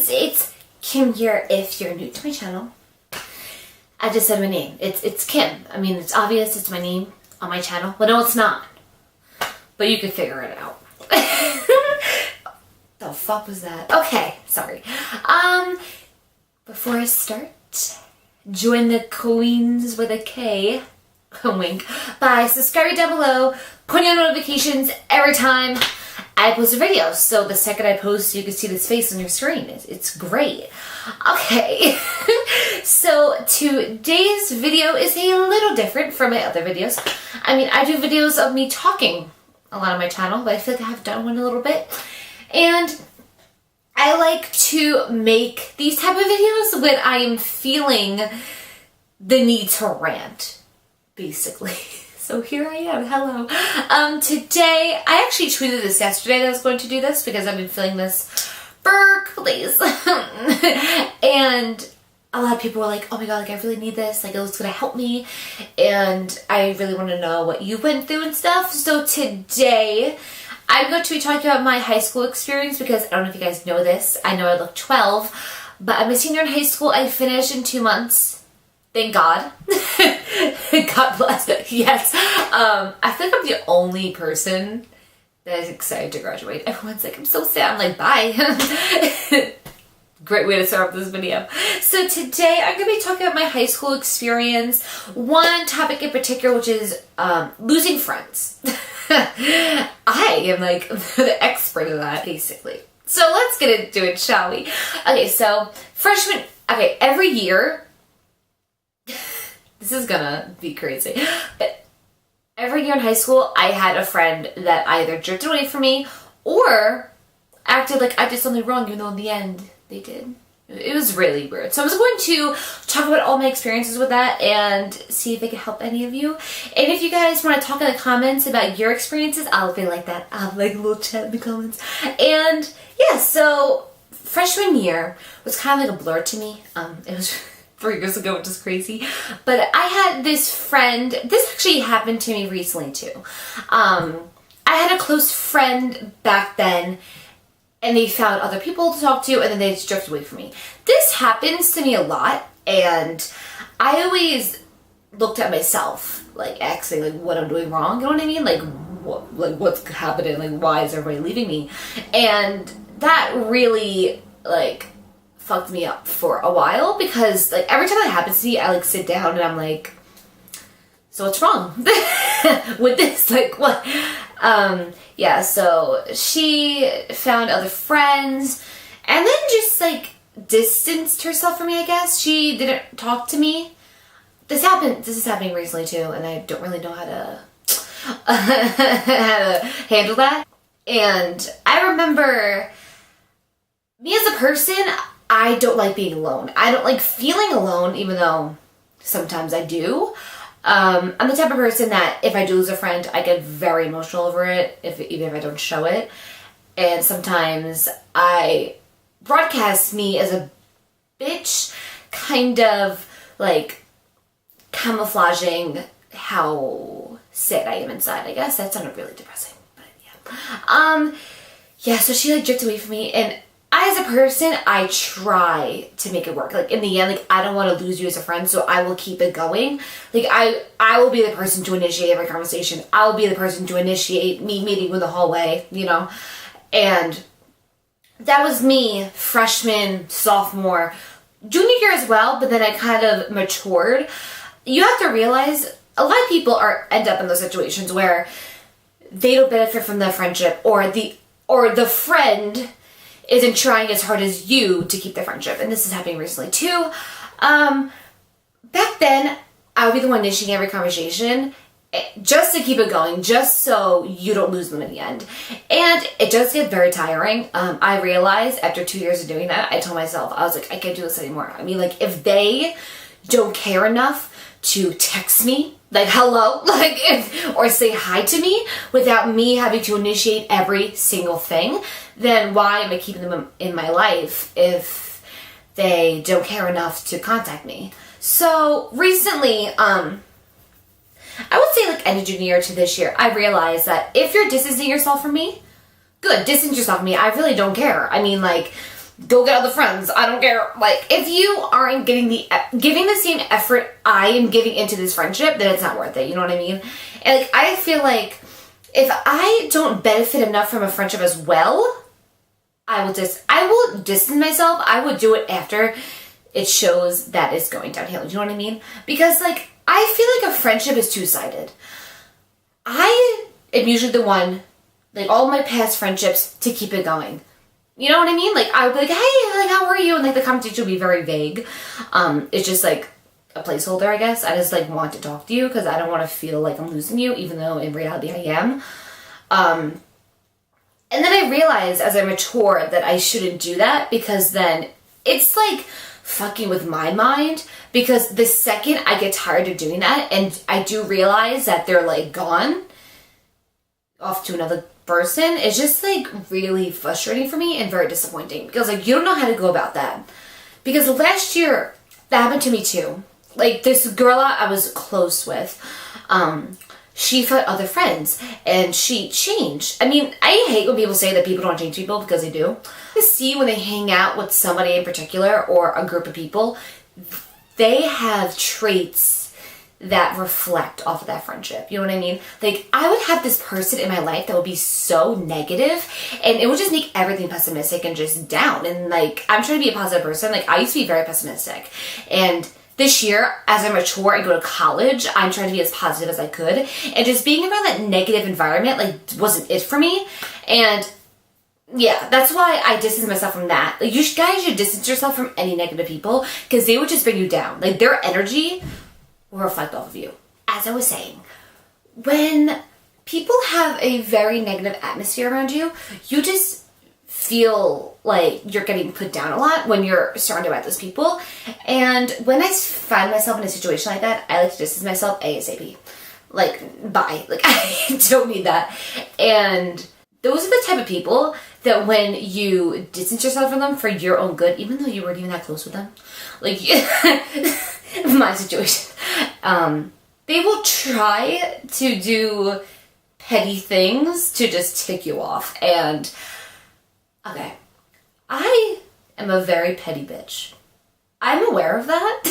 it's Kim here. If you're new to my channel, I just said my name. It's Kim. I mean, it's obvious it's my name on my channel. Well, no, it's not. But you can figure it out. The fuck was that? Okay, sorry. Before I start, join the queens with a K, wink, by subscribing down below, putting on notifications every time I post a video. So the second I post, you can see this face on your screen. It's great. Okay, so today's video is a little different from my other videos. I mean, I do videos of me talking a lot on my channel, but I feel like I haven't done one in a little bit. And I like to make these type of videos when I am feeling the need to rant, basically. So here I am, hello. Today, I actually tweeted this yesterday that I was going to do this because I've been feeling this for a couple days. And a lot of people were like, oh my god, like I really need this, like it's gonna help me. And I really want to know what you went through and stuff. So today, I'm going to be talking about my high school experience because I don't know if you guys know this. I know I look 12, but I'm a senior in high school. I finished in 2 months. Thank God. God bless it. Yes. I think I'm the only person that is excited to graduate. Everyone's like, I'm so sad. I'm like, bye. Great way to start off this video. So today I'm going to be talking about my high school experience. One topic in particular, which is losing friends. I am like the expert of that, basically. So let's get into it, shall we? Okay, so every year, this is gonna be crazy, but every year in high school, I had a friend that either drifted away from me or acted like I did something wrong, even though in the end, they did. It was really weird. So I was going to talk about all my experiences with that and see if it can help any of you. And if you guys want to talk in the comments about your experiences, I'll be like that. I'll have like a little chat in the comments. And yeah, so freshman year was kind of like a blur to me. It was 3 years ago, which is crazy. But I had this friend, this actually happened to me recently too. I had a close friend back then, and they found other people to talk to, and then they just drifted away from me. This happens to me a lot, and I always looked at myself, like asking, like, what I'm doing wrong. You know what I mean? Like what's happening? Like, why is everybody leaving me? And that really like fucked me up for a while because like every time that happens to me, I like sit down and I'm like, so what's wrong with this? Like what? Yeah, so she found other friends and then just like distanced herself from me, I guess. She didn't talk to me. This is happening recently too, and I don't really know how to how to handle that. And I remember me as a person, I don't like being alone. I don't like feeling alone, even though sometimes I do. I'm the type of person that if I do lose a friend, I get very emotional over it, even if I don't show it. And sometimes I broadcast me as a bitch, kind of like camouflaging how sad I am inside, I guess. That sounded really depressing, but yeah. Yeah, so she like drifted away from me, and as a person, I try to make it work. Like in the end, like I don't want to lose you as a friend, so I will keep it going. Like I will be the person to initiate every conversation. I will be the person to initiate me meeting in the hallway, you know. And that was me, freshman, sophomore, junior year as well. But then I kind of matured. You have to realize a lot of people end up in those situations where they don't benefit from the friendship, or the friend isn't trying as hard as you to keep the friendship. And this is happening recently too. Back then, I would be the one initiating every conversation just to keep it going, just so you don't lose them in the end. And it does get very tiring. I realized after 2 years of doing that, I told myself, I was like, I can't do this anymore. I mean, like, if they don't care enough to text me, like, hello, like, or say hi to me without me having to initiate every single thing, then why am I keeping them in my life if they don't care enough to contact me? So recently, I would say like end of junior year to this year, I realized that if you're distancing yourself from me, good, distance yourself from me. I really don't care. I mean, like, go get other friends. I don't care. Like, if you aren't giving the same effort I am giving into this friendship, then it's not worth it. You know what I mean? And like, I feel like if I don't benefit enough from a friendship as well, I will distance myself. I would do it after it shows that it's going downhill. You know what I mean? Because like, I feel like a friendship is two-sided. I am usually the one, like all my past friendships, to keep it going. You know what I mean? Like, I would be like, hey, like, how are you? And like, the conversation would be very vague. It's just like a placeholder, I guess. I just like want to talk to you because I don't want to feel like I'm losing you, even though in reality I am. And then I realized as I matured that I shouldn't do that, because then it's like fucking with my mind, because the second I get tired of doing that and I do realize that they're like gone off to another person, it's just like really frustrating for me and very disappointing, because like, you don't know how to go about that. Because last year that happened to me too. Like, this girl I was close with, she found other friends and she changed. I mean, I hate when people say that people don't change people, because they do. You see, when they hang out with somebody in particular or a group of people, they have traits that reflect off of that friendship. You know what I mean? Like, I would have this person in my life that would be so negative, and it would just make everything pessimistic and just down. And like, I'm trying to be a positive person. Like, I used to be very pessimistic, and this year, as I mature and go to college, I'm trying to be as positive as I could. And just being around that negative environment, like, wasn't it for me. And yeah, that's why I distance myself from that. Like, you guys should distance yourself from any negative people, because they would just bring you down. Like, their energy will reflect off of you. As I was saying, when people have a very negative atmosphere around you, you just feel like you're getting put down a lot when you're surrounded by those people. And when I find myself in a situation like that, I like to distance myself ASAP. Like, bye. Like, I don't need that. And those are the type of people that when you distance yourself from them for your own good, even though you weren't even that close with them, like, my situation, they will try to do petty things to just tick you off. And okay, I am a very petty bitch. I'm aware of that.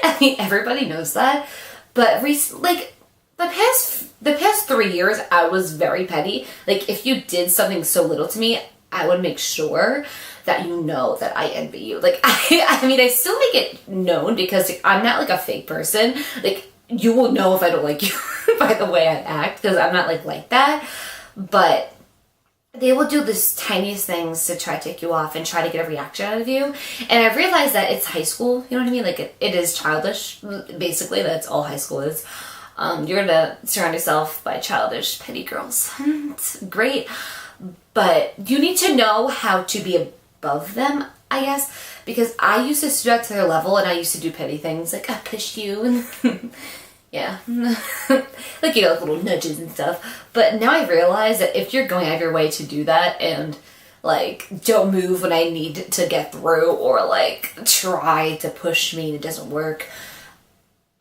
I mean, everybody knows that. But like, the past 3 years, I was very petty. Like, if you did something so little to me, I would make sure that you know that I envy you. Like, I mean, I still make it known, because like, I'm not like a fake person. Like, you will know if I don't like you by the way I act, because I'm not like that. But they will do the tiniest things to try to take you off and try to get a reaction out of you. And I realized that it's high school, you know what I mean? Like, it is childish, basically. That's all high school is. You're gonna surround yourself by childish, petty girls. It's great. But you need to know how to be above them, I guess. Because I used to stoop to their level, and I used to do petty things. Like, I pushed you, and yeah. Like, you know, little nudges and stuff. But now I realize that if you're going out of your way to do that, and like, don't move when I need to get through, or like, try to push me and it doesn't work,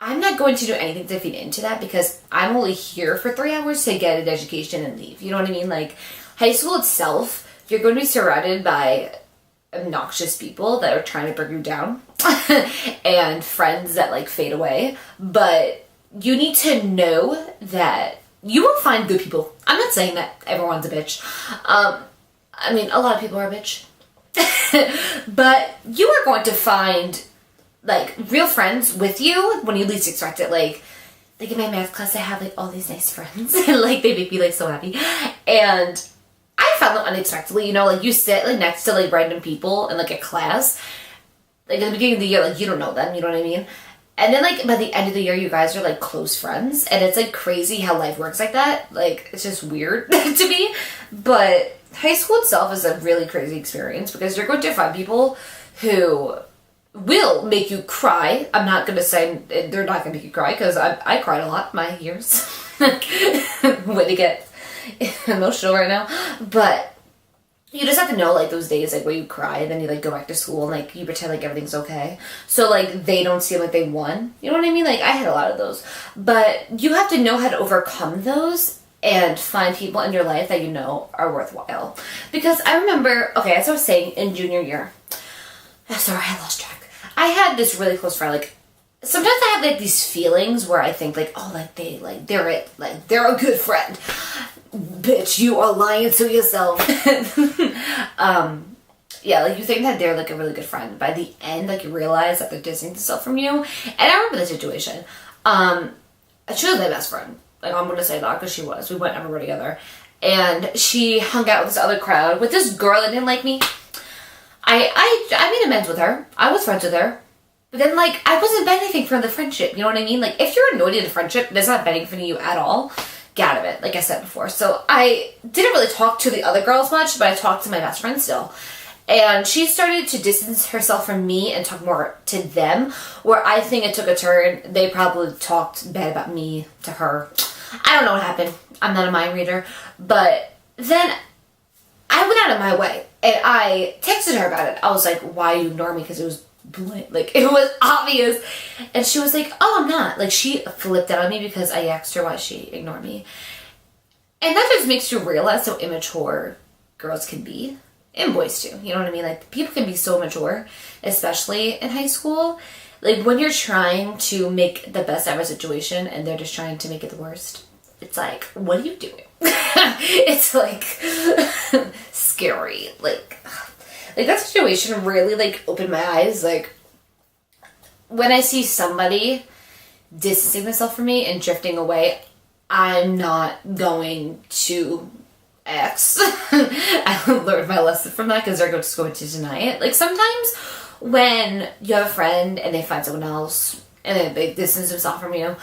I'm not going to do anything to feed into that, because I'm only here for 3 hours to get an education and leave. You know what I mean? Like, high school itself, you're going to be surrounded by obnoxious people that are trying to bring you down and friends that like fade away. But you need to know that you will find good people. I'm not saying that everyone's a bitch. I mean, a lot of people are a bitch. But you are going to find like real friends with you when you least expect it. Like in my math class, I have like all these nice friends, and like they make me like so happy. And I found them unexpectedly. You know, like you sit like next to like random people in like a class. Like at the beginning of the year, like you don't know them. You know what I mean? And then like by the end of the year, you guys are like close friends, and it's like crazy how life works like that. Like it's just weird to me. But high school itself is a really crazy experience, because you're going to find people who will make you cry. I'm not going to say they're not going to make you cry, because I cried a lot in my years. Way to get emotional right now. But you just have to know like those days like where you cry and then you like go back to school and like you pretend like everything's okay. So like they don't seem like they won. You know what I mean? Like I had a lot of those. But you have to know how to overcome those and find people in your life that you know are worthwhile. Because I remember, okay, as I was saying, in junior year, sorry, I lost track. I had this really close friend, like, sometimes I have, like, these feelings where I think, like, oh, like, they're a good friend. Bitch, you are lying to yourself. Yeah, like, you think that they're, like, a really good friend. By the end, like, you realize that they're distancing themselves from you. And I remember the situation. She was my best friend. Like, I'm gonna say that because she was. We went everywhere together. And she hung out with this other crowd with this girl that didn't like me. I made amends with her. I was friends with her. But then, like, I wasn't benefiting from the friendship. You know what I mean? Like, if you're annoyed in a friendship that's not benefiting you at all, get out of it, like I said before. So I didn't really talk to the other girls much, but I talked to my best friend still. And she started to distance herself from me and talk more to them, where I think it took a turn. They probably talked bad about me to her. I don't know what happened. I'm not a mind reader. But then I went out of my way and I texted her about it. I was like, why you ignore me? Because it was like, it was obvious. And she was like, oh, I'm not. Like, she flipped out on me because I asked her why she ignored me. And that just makes you realize how immature girls can be. And boys too, you know what I mean? Like, people can be so mature, especially in high school. Like, when you're trying to make the best out of a situation and they're just trying to make it the worst, it's like, what are you doing? It's like scary. Like that situation really, like, opened my eyes. Like, when I see somebody distancing themselves from me and drifting away, I'm not going to X. I learned my lesson from that because they're just going to deny it. Like, sometimes when you have a friend and they find someone else and then they distance themselves from you,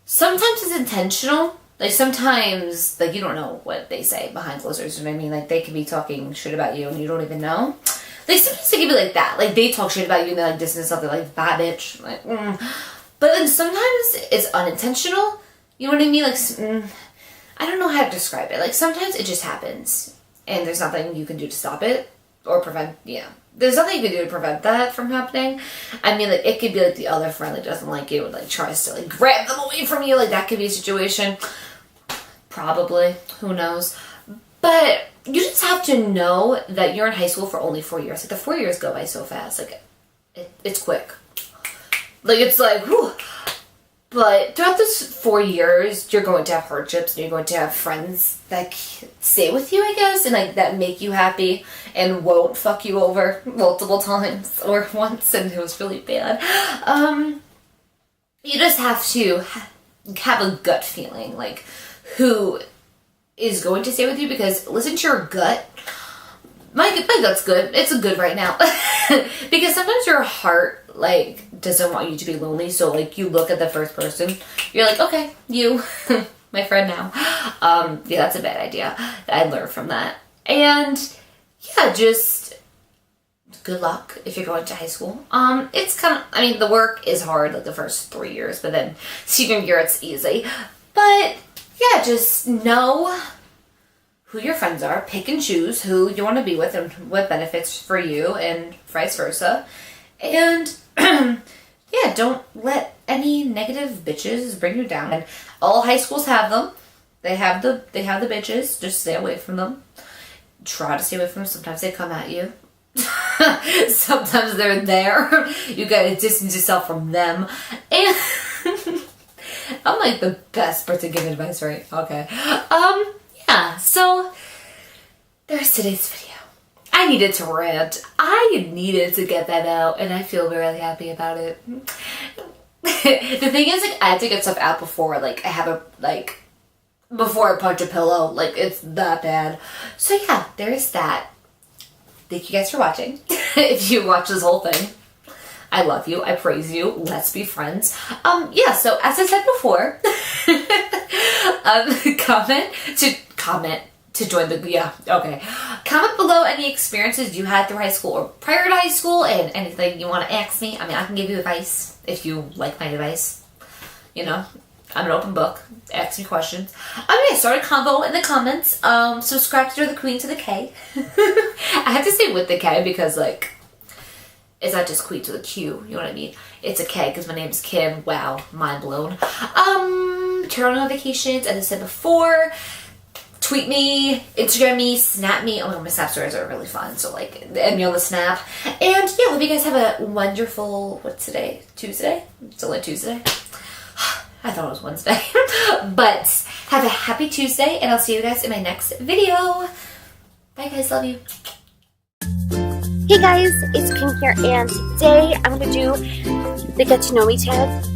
sometimes it's intentional. Like, sometimes, like, you don't know what they say behind closed doors. You know what I mean? Like, they could be talking shit about you and you don't even know. Like, sometimes they can be like that. Like, they talk shit about you and they, like, distance themselves. They're like, bad bitch. Like, But then sometimes it's unintentional. You know what I mean? Like, I don't know how to describe it. Like, sometimes it just happens and there's nothing you can do to stop it or prevent, there's nothing you can do to prevent that from happening. I mean, like, it could be like the other friend that doesn't like you and, like, tries to, like, grab them away from you. Like, that could be a situation. Probably. Who knows? But you just have to know that you're in high school for only 4 years. Like, the 4 years go by so fast. Like, it's quick. Like, it's like, whew. But throughout those 4 years, you're going to have hardships and you're going to have friends that stay with you, I guess, and, like, that make you happy and won't fuck you over multiple times or once, and it was really bad. You just have to have a gut feeling, like, who is going to stay with you, because listen to your gut. My gut's good. It's good right now. Because sometimes your heart, like, doesn't want you to be lonely. So, like, you look at the first person. You're like, okay, you, my friend now. Yeah, that's a bad idea. I learned from that. And, yeah, just good luck if you're going to high school. It's kind of, I mean, the work is hard, like, the first 3 years. But then senior year, it's easy. But, yeah, just know who your friends are, pick and choose who you want to be with and what benefits for you and vice versa. And yeah, don't let any negative bitches bring you down. And all high schools have them. They have the bitches. Just stay away from them. Try to stay away from them. Sometimes they come at you. Sometimes they're there. You gotta distance yourself from them. And I'm like the best person giving advice, right? Okay. Yeah, so there's today's video. I needed to rant. I needed to get that out, and I feel really happy about it. The thing is, like, I have to get stuff out before, like, before I punch a pillow. Like, it's that bad. So yeah, there's that. Thank you guys for watching. If you watch this whole thing, I love you. I praise you. Let's be friends. Yeah, so as I said before, comment to join the, comment below any experiences you had through high school or prior to high school, and anything you want to ask me. I mean, I can give you advice if you like my advice. You know, I'm an open book. Ask me questions. Okay, start a convo in the comments. Subscribe to the Queen to the K. I have to say with the K because, like, it's not just Queen to the Q, you know what I mean? It's a K because my name is Kim. Wow, mind blown. turn on notifications, as I said before. Tweet me, Instagram me, snap me. Oh my god, my snap stories are really fun. So like, add me on the snap. And yeah, hope you guys have a wonderful, what's today? Tuesday? It's only Tuesday. I thought it was Wednesday. But have a happy Tuesday, and I'll see you guys in my next video. Bye guys, love you. Hey guys, it's Kim here, and today I'm going to do the Get to Know Me tag